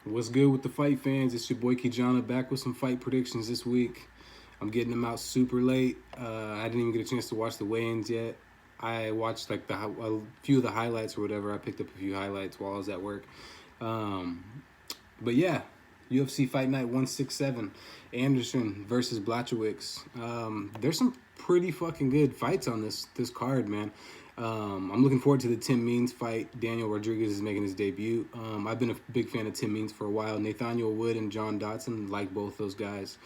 What's good with the fight fans? It's your boy Kijana back with some fight predictions this week. I'm getting them out super late. I didn't even get a chance to watch the weigh-ins yet. I watched like a few of the highlights or whatever. I picked up a few highlights while I was at work. Um, but yeah, UFC Fight Night 167, Anderson versus Blachowicz. There's some pretty fucking good fights on this card, man. I'm looking forward to the Tim Means fight. Daniel Rodriguez is making his debut. I've been a big fan of Tim Means for a while. Nathaniel Wood and John Dodson, like both those guys.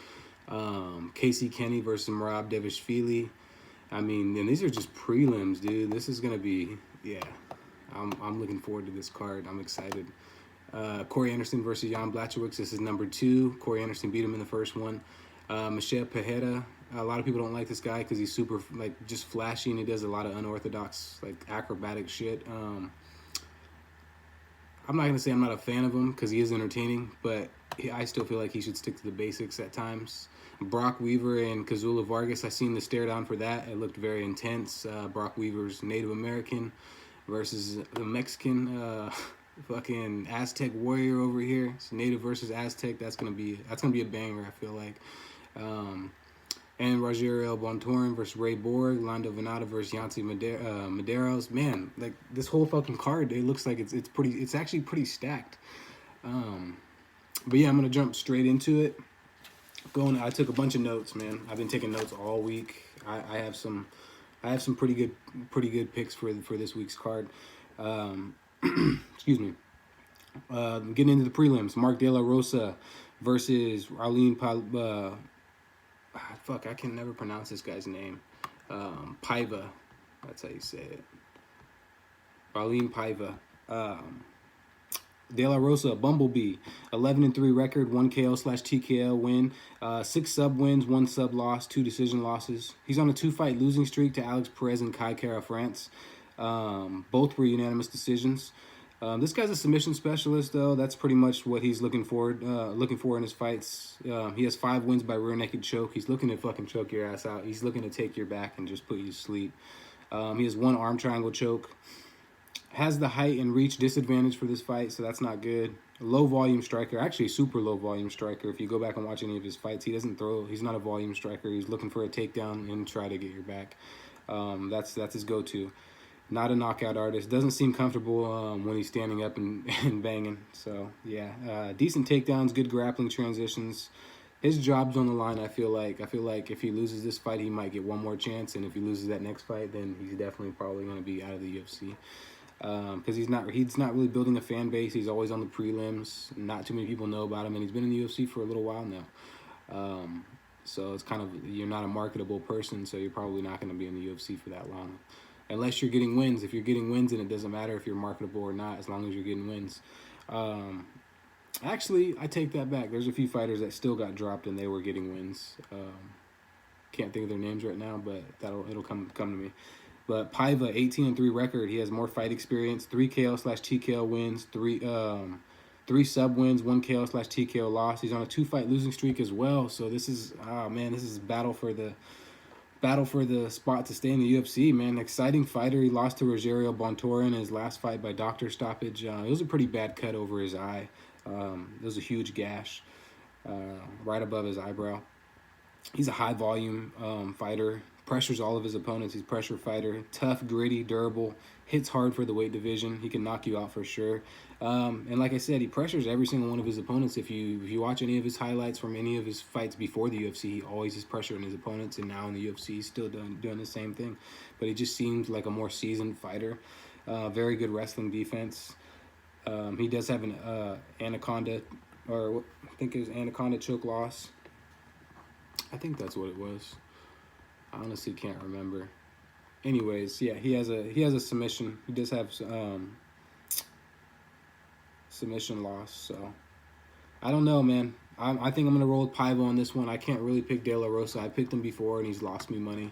Casey Kenney versus Merab Devishvili. I mean, and these are just prelims, dude. This is gonna be, yeah. I'm looking forward to this card. I'm excited. Corey Anderson versus Jan Blachowicz. This is number 2. Corey Anderson beat him in the first one. Michelle Pereira. A lot of people don't like this guy because he's super, like, just flashy and he does a lot of unorthodox, like, acrobatic shit. I'm not going to say I'm not a fan of him because he is entertaining, but I still feel like he should stick to the basics at times. Brock Weaver and Kazula Vargas, I seen the stare down for that. It looked very intense. Brock Weaver's Native American versus the Mexican fucking Aztec warrior over here. It's Native versus Aztec. That's gonna be a banger, I feel like. And Rogerio Bontorin versus Ray Borg, Lando Venata versus Yancy Medeiros. Man, like this whole fucking card, it looks like it's actually pretty stacked. But yeah, I'm gonna jump straight into it. I took a bunch of notes, man. I've been taking notes all week. I have some pretty good picks for this week's card. Excuse me. Getting into the prelims, Mark De La Rosa versus Arlene fuck, I can never pronounce this guy's name. Paiva, that's how you say it. Arlene Paiva. De La Rosa, Bumblebee, 11-3 record, 1 KO/TKO win, 6 sub wins, 1 sub loss, 2 decision losses. He's on a 2-fight losing streak to Alex Perez and Kai Kara France. Both were unanimous decisions. This guy's a submission specialist, though. That's pretty much what he's looking for in his fights. He has 5 wins by rear naked choke. He's looking to fucking choke your ass out. He's looking to take your back and just put you to sleep. He has 1 arm triangle choke. Has the height and reach disadvantage for this fight, so that's not good. Low volume striker, actually super low volume striker. If you go back and watch any of his fights, he doesn't throw. He's not a volume striker. He's looking for a takedown and try to get your back. That's his go-to. Not a knockout artist. Doesn't seem comfortable when he's standing up and banging. So, yeah. Decent takedowns, good grappling transitions. His job's on the line, I feel like. If he loses this fight, he might get one more chance. And if he loses that next fight, then he's definitely probably going to be out of the UFC. Because he's not really building a fan base. He's always on the prelims. Not too many people know about him. And he's been in the UFC for a little while now. So it's kind of, you're not a marketable person. So you're probably not going to be in the UFC for that long. Unless you're getting wins. If you're getting wins, then it doesn't matter if you're marketable or not, as long as you're getting wins. Actually, I take that back. There's a few fighters that still got dropped and they were getting wins. Can't think of their names right now, but it'll come to me. But Paiva, 18-3 record. He has more fight experience. 3 KO/TKO wins. 3 sub wins. 1 KO/TKO loss. He's on a 2-fight losing streak as well. So this is battle for the spot to stay in the UFC, man. Exciting fighter. He lost to Rogerio Bontorin in his last fight by doctor stoppage. It was a pretty bad cut over his eye. It was a huge gash right above his eyebrow. He's a high-volume fighter. Pressures all of his opponents. He's a pressure fighter. Tough, gritty, durable. Hits hard for the weight division. He can knock you out for sure. And like I said, he pressures every single one of his opponents. If you watch any of his highlights from any of his fights before the UFC, he always is pressuring his opponents. And now in the UFC, he's still doing the same thing. But he just seems like a more seasoned fighter. Very good wrestling defense. He does have an anaconda, or I think it was anaconda choke loss. I think that's what it was. I honestly can't remember. Anyways, yeah, he has a submission. He does have submission loss. So I don't know, man. I think I'm gonna roll with Paiva on this one. I can't really pick De La Rosa. I picked him before and he's lost me money.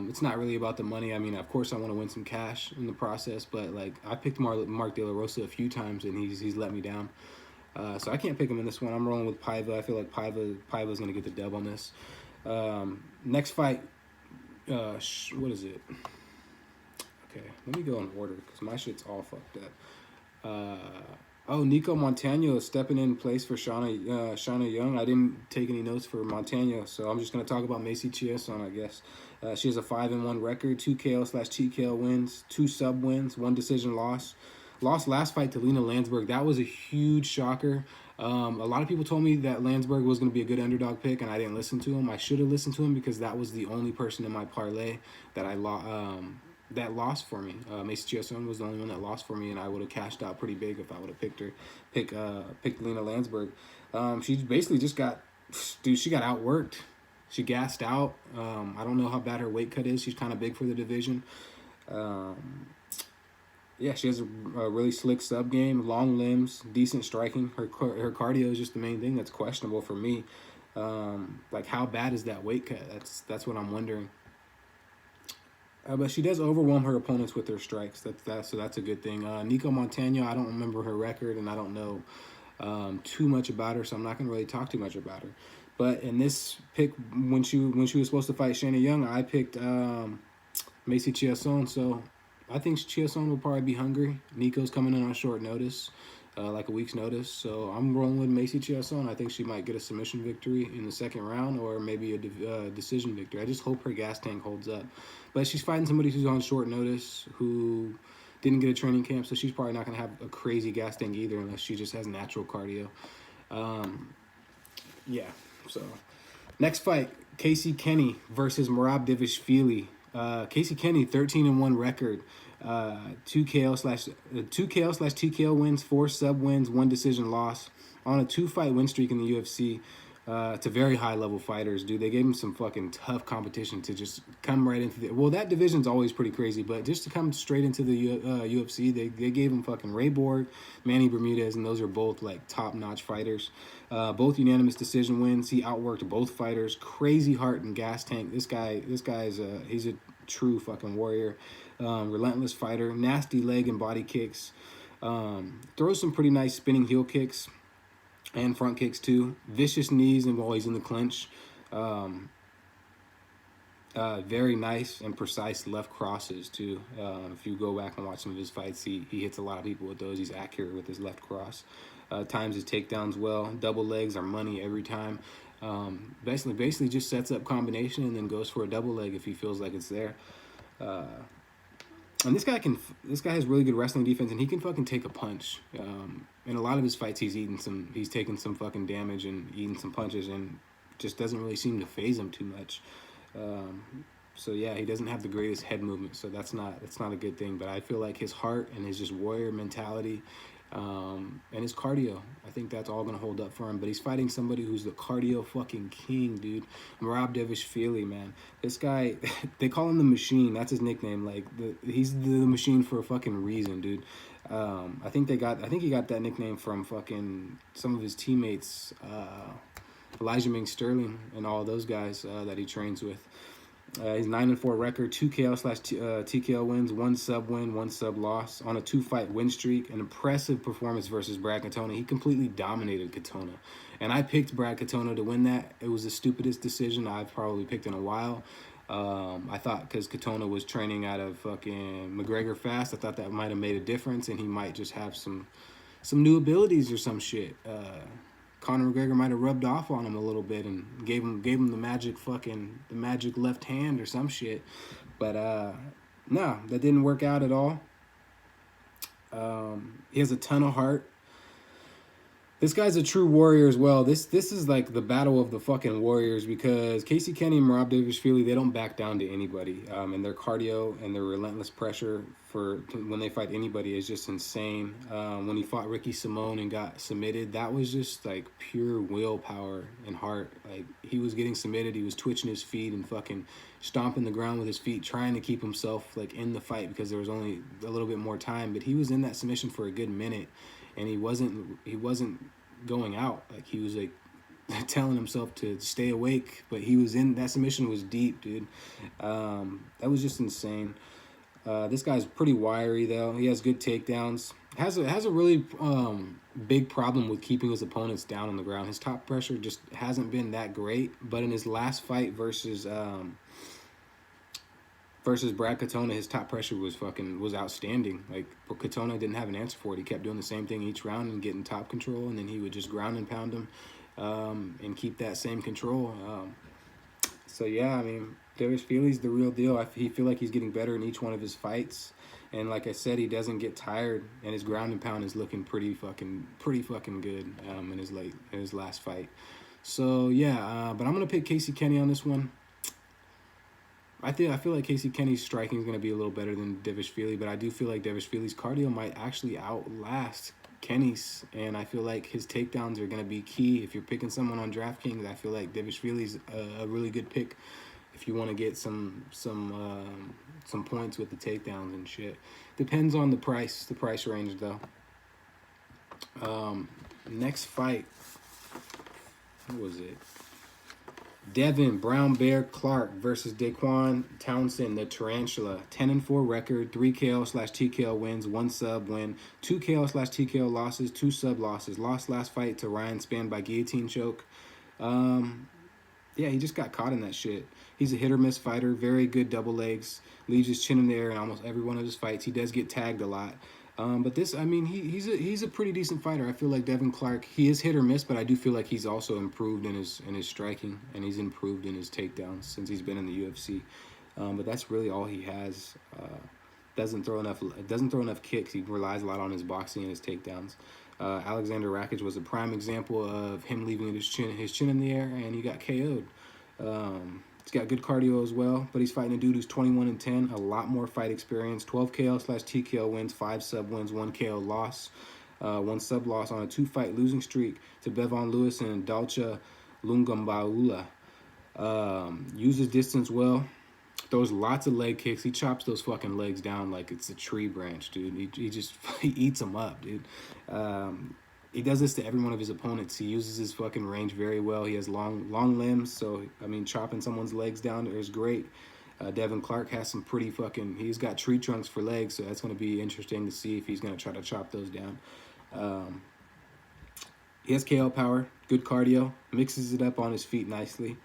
It's not really about the money. I mean, of course, I want to win some cash in the process, but like I picked Mark De La Rosa a few times and he's let me down. So I can't pick him in this one. I'm rolling with Paiva. I feel like Paiva's gonna get the dub on this. Next fight, what is it? Okay, let me go in order because my shit's all fucked up. Oh, Nico Montano is stepping in place for Shauna Young. I didn't take any notes for Montano, so I'm just going to talk about Macy Chiasson, I guess. She has a 5-1 record, 2 KO/TKO wins, 2 sub wins, 1 decision loss. Lost last fight to Lena Landsberg. That was a huge shocker. A lot of people told me that Landsberg was going to be a good underdog pick, and I didn't listen to him. I should have listened to him because that was the only person in my parlay that that lost for me. Macy Chiasson was the only one that lost for me, and I would have cashed out pretty big if I would have picked Lena Landsberg. She basically just got, dude, she got outworked. She gassed out. I don't know how bad her weight cut is. She's kind of big for the division. Yeah, she has a really slick sub game, long limbs, decent striking. Her cardio is just the main thing that's questionable for me. Like, how bad is that weight cut? That's what I'm wondering. But she does overwhelm her opponents with her strikes. So that's a good thing. Nico Montano, I don't remember her record, and I don't know too much about her, so I'm not going to really talk too much about her. But in this pick, when she was supposed to fight Shayna Young, I picked Macy Chiasson. So I think Chiasson will probably be hungry. Nico's coming in on short notice, like a week's notice. So I'm rolling with Macy Chiasson. I think she might get a submission victory in the second round, or maybe a decision victory. I just hope her gas tank holds up. But she's fighting somebody who's on short notice, who didn't get a training camp, so she's probably not going to have a crazy gas tank either unless she just has natural cardio. Yeah, so next fight, Casey Kenney versus Merab Dvalishvili. Casey Kenney, 13-1 record, 2 KO/TKO wins, 4 sub wins, 1 decision loss, on a 2-fight win streak in the UFC. To very high level fighters, dude. They gave him some fucking tough competition to just come right into the. Well, that division's always pretty crazy, but just to come straight into the UFC, they gave him fucking Ray Borg, Manny Bermudez, and those are both like top notch fighters. Both unanimous decision wins. He outworked both fighters. Crazy heart and gas tank. This guy's he's a true fucking warrior. Relentless fighter. Nasty leg and body kicks. Throws some pretty nice spinning heel kicks. And front kicks too. Vicious knees and while he's in the clinch. Very nice and precise left crosses too. If you go back and watch some of his fights, he hits a lot of people with those. He's accurate with his left cross. Times his takedowns well. Double legs are money every time. Basically just sets up combination and then goes for a double leg if he feels like it's there. And this guy has really good wrestling defense, and he can fucking take a punch. In a lot of his fights, he's taken some fucking damage and eaten some punches, and just doesn't really seem to phase him too much. So yeah, he doesn't have the greatest head movement, so that's not a good thing. But I feel like his heart and his just warrior mentality, and his cardio, I think that's all gonna hold up for him. But he's fighting somebody who's the cardio fucking king, dude. Merab Dvalishvili, man. This guy, they call him the Machine. That's his nickname. Like he's the machine for a fucking reason, dude. I think he got that nickname from fucking some of his teammates, Elijah Ming Sterling and all those guys that he trains with. He's 9-4 record, 2 KO/TKO wins, 1 sub win, 1 sub loss on a 2-fight win streak. An impressive performance versus Brad Katona. He completely dominated Katona, and I picked Brad Katona to win that. It was the stupidest decision I've probably picked in a while. I thought because Katona was training out of fucking McGregor Fast, I thought that might have made a difference, and he might just have some new abilities or some shit. Conor McGregor might have rubbed off on him a little bit and gave him the magic left hand or some shit. But no, that didn't work out at all. He has a ton of heart. This guy's a true warrior as well. This is like the battle of the fucking warriors, because Casey Kenney and Merab Dvalishvili, they don't back down to anybody. And their cardio and their relentless pressure for when they fight anybody is just insane. When he fought Ricky Simone and got submitted, that was just like pure willpower and heart. Like, he was getting submitted, he was twitching his feet and fucking stomping the ground with his feet, trying to keep himself like in the fight because there was only a little bit more time. But he was in that submission for a good minute. And he wasn't going out. Like, he was like telling himself to stay awake, but he was in that submission was deep, dude. That was just insane. This guy's pretty wiry though. He has good takedowns. Has a really big problem with keeping his opponents down on the ground. His top pressure just hasn't been that great. But in his last fight versus Versus Brad Katona, his top pressure was outstanding. Like, Katona didn't have an answer for it. He kept doing the same thing each round and getting top control, and then he would just ground and pound him and keep that same control. So yeah, I mean, Darius Feely's the real deal. I feel like he's getting better in each one of his fights, and like I said, he doesn't get tired, and his ground and pound is looking pretty fucking good in his last fight. So yeah, but I'm gonna pick Casey Kenney on this one. I feel like Casey Kenney's striking is going to be a little better than Devish Feely, but I do feel like Devish Feely's cardio might actually outlast Kenney's, and I feel like his takedowns are going to be key. If you're picking someone on DraftKings, I feel like Devish Feely's a really good pick if you want to get some points with the takedowns and shit. Depends on the price range though. Next fight, what was it? Devin Brown Bear Clark versus Daquan Townsend, the Tarantula. 10-4 record, 3 KO/TKO wins, 1 sub win, 2 KO/TKO losses, 2 sub losses. Lost last fight to Ryan Spann by guillotine choke. Yeah, he just got caught in that shit. He's a hit or miss fighter, very good double legs, leaves his chin in the air in almost every one of his fights. He does get tagged a lot. But this, I mean, he's a pretty decent fighter. I feel like Devin Clark, he is hit or miss, but I do feel like he's also improved in his striking, and he's improved in his takedowns since he's been in the UFC. But that's really all he has. Doesn't throw enough kicks. He relies a lot on his boxing and his takedowns. Alexander Rakic was a prime example of him leaving his chin in the air, and he got KO'd. He's got good cardio as well, but he's fighting a dude who's 21-10, a lot more fight experience, 12 KO/TKO wins, 5 sub wins, 1 KO loss, 1 sub loss on a 2-fight losing streak to Bevon Lewis and Dalcha Lungambaula. Uses distance well, throws lots of leg kicks. He chops those fucking legs down like it's a tree branch, dude. He just he eats them up, dude. He does this to every one of his opponents. He uses his fucking range very well. He has long limbs, so, I mean, chopping someone's legs down is great. Devin Clark has some pretty fucking... He's got tree trunks for legs, so that's going to be interesting to see if he's going to try to chop those down. He has KO power, good cardio, mixes it up on his feet nicely.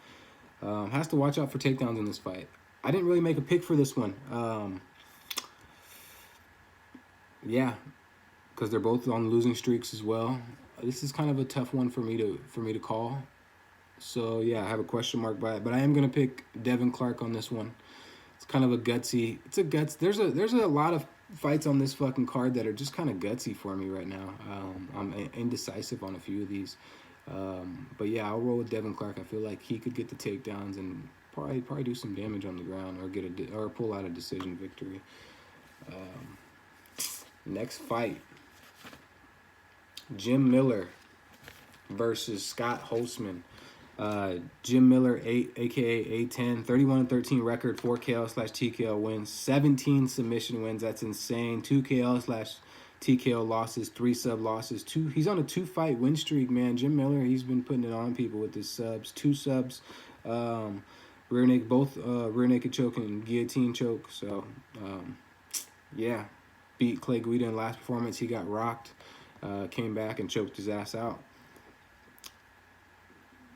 Has to watch out for takedowns in this fight. I didn't really make a pick for this one. Yeah, because they're both on losing streaks as well. This is kind of a tough one for me to call. So yeah, I have a question mark by it, but I am gonna pick Devin Clark on this one. It's kind of a gutsy. There's a lot of fights on this fucking card that are just kind of gutsy for me right now. I'm indecisive on a few of these, but yeah, I'll roll with Devin Clark. I feel like he could get the takedowns and probably do some damage on the ground or pull out a decision victory. Next fight. Jim Miller versus Scott Holtzman. Jim Miller, aka A10, 31-13 record, 4 KO/TKO wins, 17 submission wins. That's insane. 2 KO/TKO losses, 3 sub losses. He's on a 2-fight win streak, man. Jim Miller, he's been putting it on people with his subs. 2 subs, rear naked choke and guillotine choke. So yeah, beat Clay Guida in last performance. He got rocked. Came back and choked his ass out.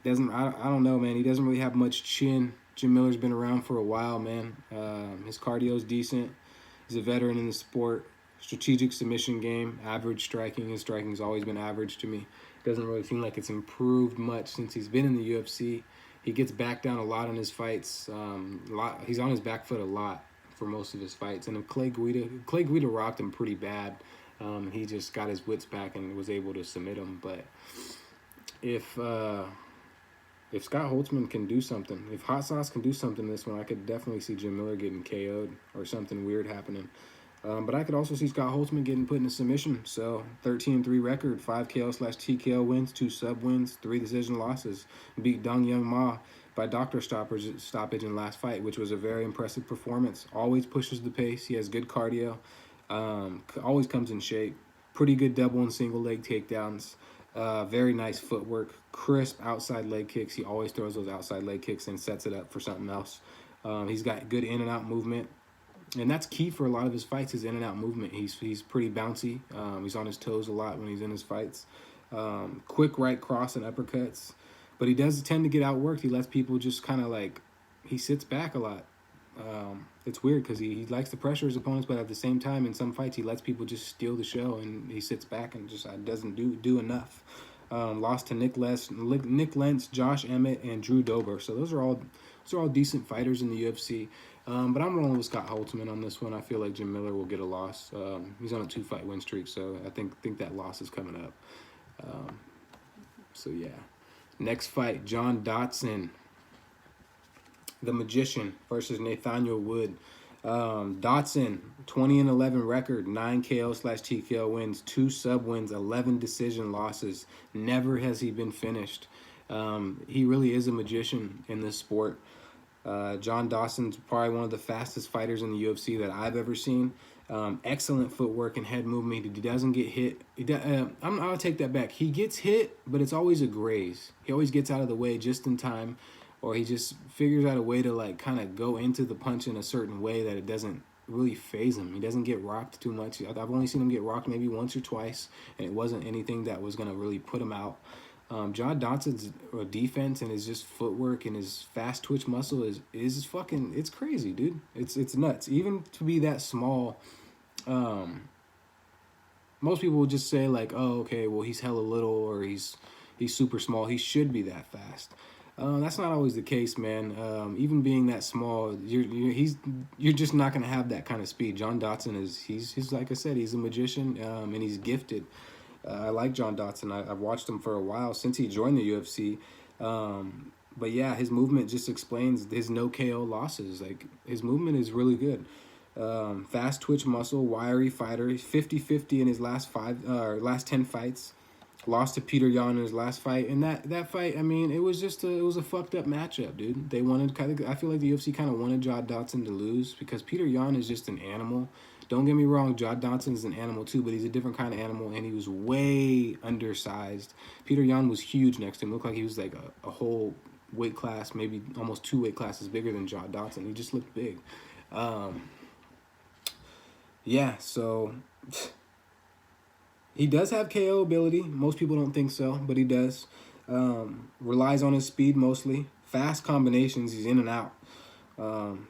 I don't know, man. He doesn't really have much chin. Jim Miller's been around for a while, man. His cardio's decent. He's a veteran in the sport. Strategic submission game, average striking. His striking's always been average to me. Doesn't really seem like it's improved much since he's been in the UFC. He gets back down a lot in his fights. He's on his back foot a lot for most of his fights. And Clay Guida rocked him pretty bad. He just got his wits back and was able to submit him. But if Scott Holtzman can do something, if Hot Sauce can do something in this one, I could definitely see Jim Miller getting KO'd or something weird happening. But I could also see Scott Holtzman getting put in a submission. So 13-3 record, 5 KO/TKO wins, 2 sub wins, 3 decision losses. Beat Dong Young Ma by doctor stoppage in last fight, which was a very impressive performance. Always pushes the pace. He has good cardio. Always comes in shape. Pretty good double and single leg takedowns. Very nice footwork. Crisp outside leg kicks. He always throws those outside leg kicks and sets it up for something else. He's got good in and out movement. And that's key for a lot of his fights, his in and out movement. He's pretty bouncy. He's on his toes a lot when he's in his fights. Quick right cross and uppercuts. But he does tend to get outworked. He lets people just kind of like, he sits back a lot. It's weird because he likes to pressure his opponents, but at the same time, in some fights, he lets people just steal the show, and he sits back and just doesn't do enough. Lost to Nick Lentz, Josh Emmett, and Drew Dober. So those are all decent fighters in the UFC. But I'm rolling with Scott Holtzman on this one. I feel like Jim Miller will get a loss. He's on a 2-fight win streak, so I think that loss is coming up. So yeah, next fight, John Dodson, the Magician versus Nathaniel Wood. Dodson, 20-11 record, 9 KO/TKO wins, 2 sub wins, 11 decision losses. Never has he been finished. He really is a magician in this sport. John Dawson's probably one of the fastest fighters in the UFC that I've ever seen. Excellent footwork and head movement. He doesn't get hit. I'll take that back. He gets hit, but it's always a graze. He always gets out of the way just in time, or he just figures out a way to like kind of go into the punch in a certain way that it doesn't really phase him. He doesn't get rocked too much. I've only seen him get rocked maybe once or twice, and it wasn't anything that was going to really put him out. John Dodson's defense and his just footwork and his fast twitch muscle is fucking, it's crazy, dude. It's nuts. Even to be that small, most people would just say like, oh, okay, well, he's hella little, or he's super small. He should be that fast. That's not always the case, man. Even being that small, you're just not gonna have that kind of speed. John Dodson he's like I said, he's a magician, and he's gifted. I like John Dodson. I've watched him for a while since he joined the UFC. But yeah, his movement just explains his no KO losses. Like, his movement is really good. Fast twitch muscle, wiry fighter. He's 50-50 in his last 10 fights. Lost to Peter Yan in his last fight, and that fight, I mean, it was a fucked up matchup, dude. They wanted I feel like the UFC kind of wanted John Dodson to lose because Peter Yan is just an animal. Don't get me wrong, John Dodson is an animal too, but he's a different kind of animal, and he was way undersized. Peter Yan was huge next to him. Looked like he was like a whole weight class, maybe almost 2 weight classes bigger than John Dodson. He just looked big. Yeah, so he does have KO ability. Most people don't think so, but he does. Relies on his speed mostly. Fast combinations, he's in and out.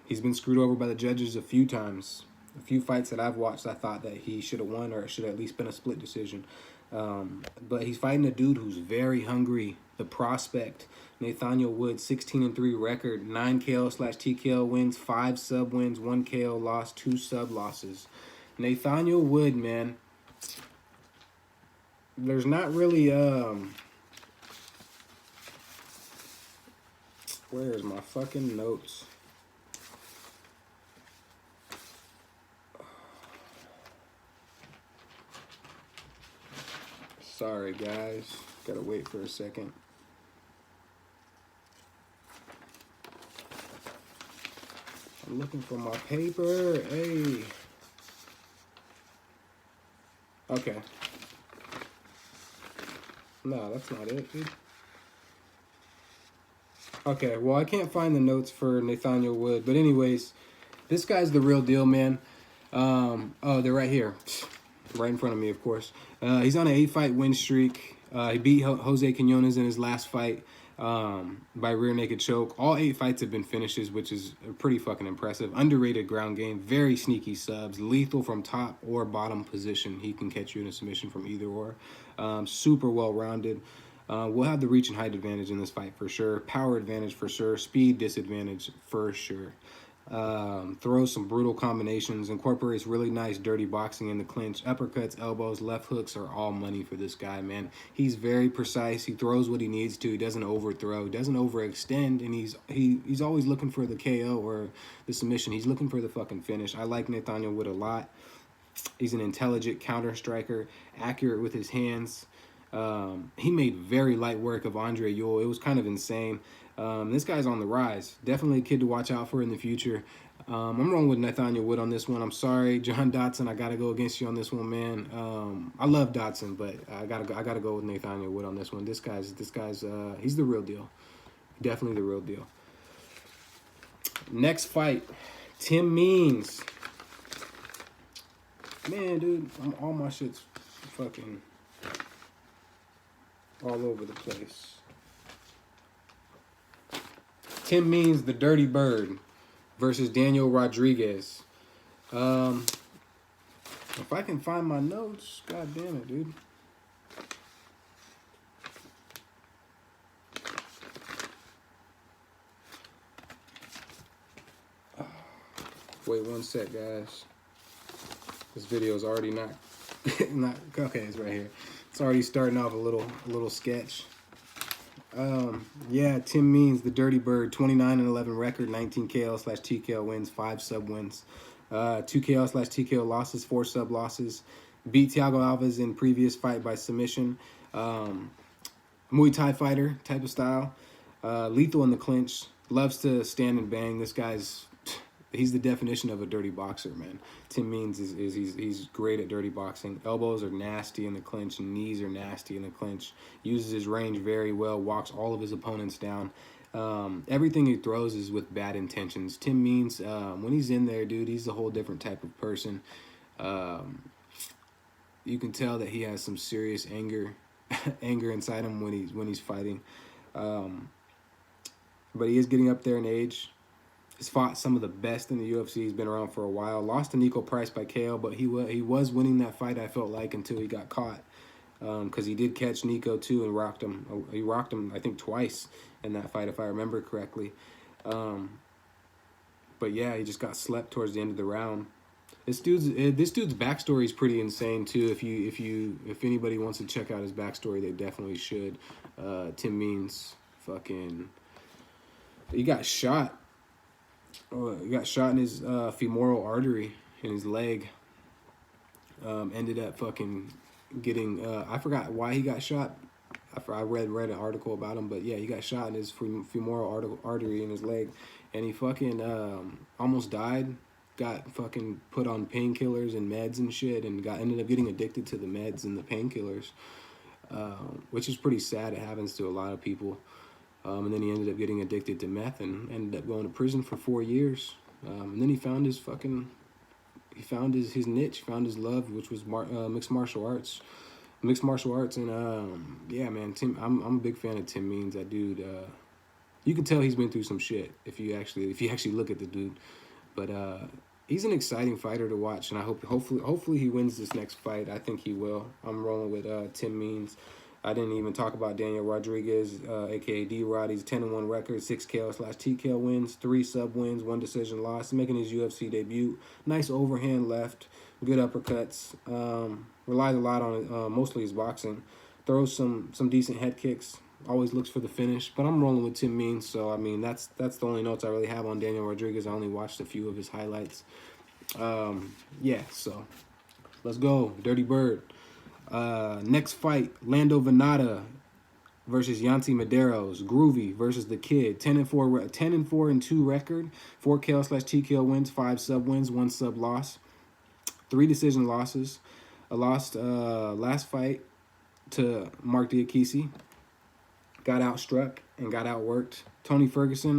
He's been screwed over by the judges a few times. A few fights that I've watched, I thought that he should have won, or it should have at least been a split decision. But he's fighting a dude who's very hungry. The prospect, Nathaniel Wood, 16-3 record, 9 KO/TKO wins, 5 sub wins, 1 KO loss, 2 sub losses. Nathaniel Wood, man. There's not really where's my fucking notes? Sorry, guys. Gotta wait for a second. I'm looking for my paper. Hey. Okay. No, that's not it, dude. Okay, well, I can't find the notes for Nathaniel Wood. But anyways, this guy's the real deal, man. Oh, they're right here. Right in front of me, of course. He's on an 8-fight win streak. He beat Jose Quinones in his last fight by rear naked choke. All 8 fights have been finishes, which is pretty fucking impressive. Underrated ground game, very sneaky subs, lethal from top or bottom position. He can catch you in a submission from either or. Super well-rounded. We'll have the reach and height advantage in this fight for sure. Power advantage for sure. Speed disadvantage for sure. Throws some brutal combinations, incorporates really nice dirty boxing in the clinch. Uppercuts, elbows, left hooks are all money for this guy, man. He's very precise. He throws what he needs to. He doesn't overthrow, doesn't overextend, and he's always looking for the KO or the submission. He's looking for the fucking finish. I like Nathaniel Wood a lot. He's an intelligent counter striker, accurate with his hands. He made very light work of Andre Ewell. It was kind of insane. This guy's on the rise. Definitely a kid to watch out for in the future. I'm rolling with Nathaniel Wood on this one. I'm sorry, John Dodson. I gotta go against you on this one, man. I love Dodson, but I gotta go with Nathaniel Wood on this one. This guy's he's the real deal. Definitely the real deal. Next fight, Tim Means. Man, dude, all my shit's fucking all over the place. Tim Means, the Dirty Bird. versus Daniel Rodriguez. If I can find my notes, god damn it, dude. Wait one sec, guys. This video is already not okay. It's right here. It's already starting off a little sketch. Yeah, Tim Means, the Dirty Bird, 29-11 record, 19 KO/TKO wins, 5 sub wins, 2 KO/TKO losses, 4 sub losses. Beat Thiago Alves in previous fight by submission. Muay Thai fighter type of style. Lethal in the clinch. Loves to stand and bang. This guy's he's the definition of a dirty boxer, man. Tim Means he's great at dirty boxing. Elbows are nasty in the clinch, and knees are nasty in the clinch. Uses his range very well, walks all of his opponents down. Everything he throws is with bad intentions. Tim Means, when he's in there, dude, he's a whole different type of person. You can tell that he has some serious anger inside him when he's fighting. But he is getting up there in age. He's fought some of the best in the UFC. He's been around for a while. Lost to Nico Price by KO, but he was winning that fight, I felt like, until he got caught. Because he did catch Nico, too, and rocked him. He rocked him, I think, twice in that fight, if I remember correctly. But, yeah, he just got slept towards the end of the round. This dude's backstory is pretty insane, too. If anybody wants to check out his backstory, they definitely should. Tim Means, he got shot. He got shot in his femoral artery in his leg. Ended up getting, I forgot why he got shot. I read an article about him, but yeah, he got shot in his femoral artery in his leg, and he almost died. Got put on painkillers and meds and shit, and ended up getting addicted to the meds and the painkillers, which is pretty sad. It happens to a lot of people. And then he ended up getting addicted to meth and ended up going to prison for 4 years. And then he found his niche, found his love, which was mixed martial arts. And yeah, man, I'm a big fan of Tim Means. That dude, you can tell he's been through some shit if you actually look at the dude. But he's an exciting fighter to watch, and I hopefully he wins this next fight. I think he will. I'm rolling with Tim Means. I didn't even talk about Daniel Rodriguez, a.k.a. D-Rod. He's 10-1 record, 6 KO/TKO wins, 3 sub wins, 1 decision loss. Making his UFC debut. Nice overhand left, good uppercuts. Relies a lot on mostly his boxing. Throws some decent head kicks. Always looks for the finish. But I'm rolling with Tim Means, so I mean that's the only notes I really have on Daniel Rodriguez. I only watched a few of his highlights. Yeah, so let's go, Dirty Bird. Next fight, Lando Venata versus Yancy Medeiros. Groovy versus the Kid. 10-4-2 record. 4 KO/TKO wins, 5 sub wins, 1 sub loss, 3 decision losses. Lost last fight to Mark Diakisi. Got outstruck and got outworked. Tony Ferguson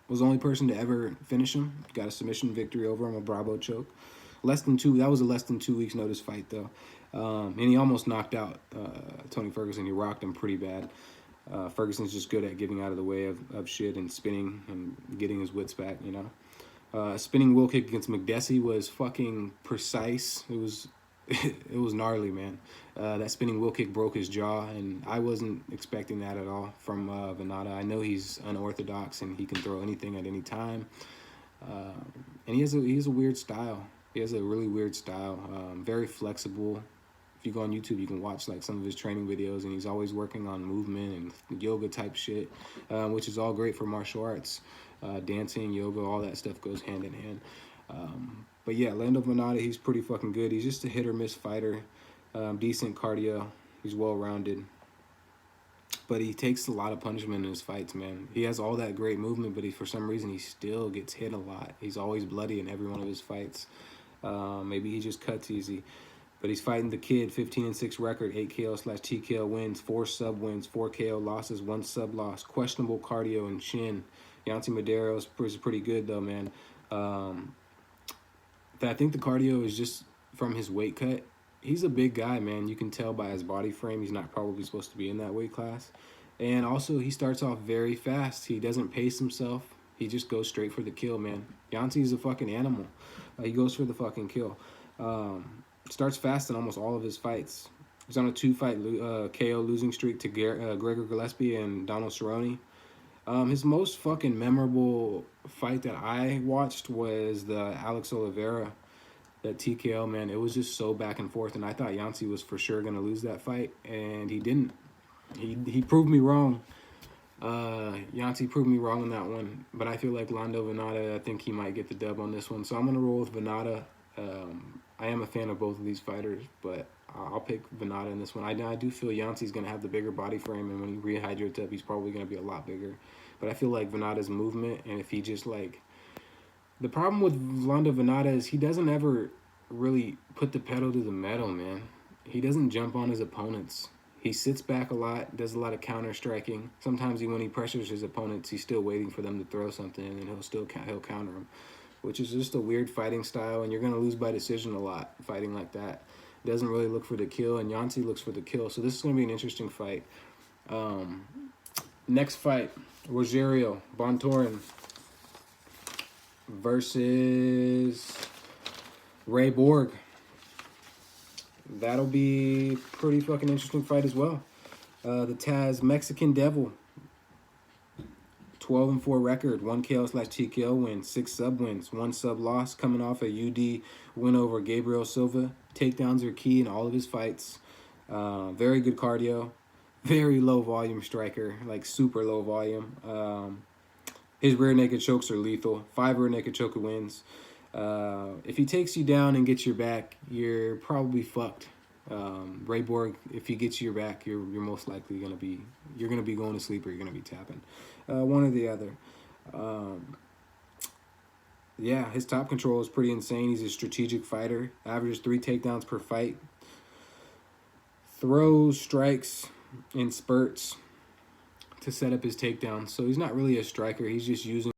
was the only person to ever finish him. Got a submission victory over him, a Bravo choke. That was a less than 2 weeks notice fight though. And he almost knocked out Tony Ferguson. He rocked him pretty bad. Ferguson's just good at getting out of the way of shit and spinning and getting his wits back, you know. Spinning wheel kick against McDessie was fucking precise. It was gnarly, man. That spinning wheel kick broke his jaw, and I wasn't expecting that at all from Venata. I know he's unorthodox and he can throw anything at any time. And he has a weird style. He has a really weird style. Very flexible. If you go on YouTube, you can watch like some of his training videos, and he's always working on movement and yoga type shit, which is all great for martial arts. Dancing, yoga, all that stuff goes hand in hand. But yeah, Lando Venata, he's pretty fucking good. He's just a hit or miss fighter. Decent cardio. He's well-rounded. But he takes a lot of punishment in his fights, man. He has all that great movement, but for some reason he still gets hit a lot. He's always bloody in every one of his fights. Maybe he just cuts easy. But he's fighting the Kid, 15-6 record, 8 KO/TKO wins, 4 sub wins, 4 KO losses, 1 sub loss. Questionable cardio and chin. Yancy Medeiros is pretty good though, man. I think the cardio is just from his weight cut. He's a big guy, man. You can tell by his body frame. He's not probably supposed to be in that weight class. And also, he starts off very fast. He doesn't pace himself. He just goes straight for the kill, man. Yancy's a fucking animal. He goes for the fucking kill. Starts fast in almost all of his fights. He's on a 2-fight KO losing streak to Gregor Gillespie and Donald Cerrone. His most fucking memorable fight that I watched was the Alex Oliveira, that TKO, man. It was just so back and forth, and I thought Yancy was for sure going to lose that fight, and he didn't. He proved me wrong. Yancy proved me wrong on that one, but I feel like Lando Venata, I think he might get the dub on this one, so I'm going to roll with Venata. I am a fan of both of these fighters, but I'll pick Venata in this one. I do feel Yancy's going to have the bigger body frame, and when he rehydrates up, he's probably going to be a lot bigger. But I feel like Venata's movement, and if he just like... The problem with Lando Venata is he doesn't ever really put the pedal to the metal, man. He doesn't jump on his opponents. He sits back a lot, does a lot of counter striking. Sometimes when he pressures his opponents, he's still waiting for them to throw something, and he'll counter them, which is just a weird fighting style, and you're going to lose by decision a lot fighting like that. Doesn't really look for the kill, and Yancy looks for the kill, so this is going to be an interesting fight. Next fight, Rogerio Bontorin versus Ray Borg. That'll be a pretty fucking interesting fight as well. The Taz Mexican Devil, 12-4 record, 1 KO/TKO win, 6 sub wins, 1 sub loss, coming off a UD win over Gabriel Silva. Takedowns are key in all of his fights. Very good cardio, very low volume striker, like super low volume. His rear naked chokes are lethal. 5 rear naked choke wins. If he takes you down and gets your back, you're probably fucked. Ray Borg, if he gets your back, you're most likely gonna be going to sleep or you're gonna be tapping, one or the other. Yeah, his top control is pretty insane. He's a strategic fighter. Averages 3 takedowns per fight. Throws strikes in spurts to set up his takedowns. So he's not really a striker. He's just using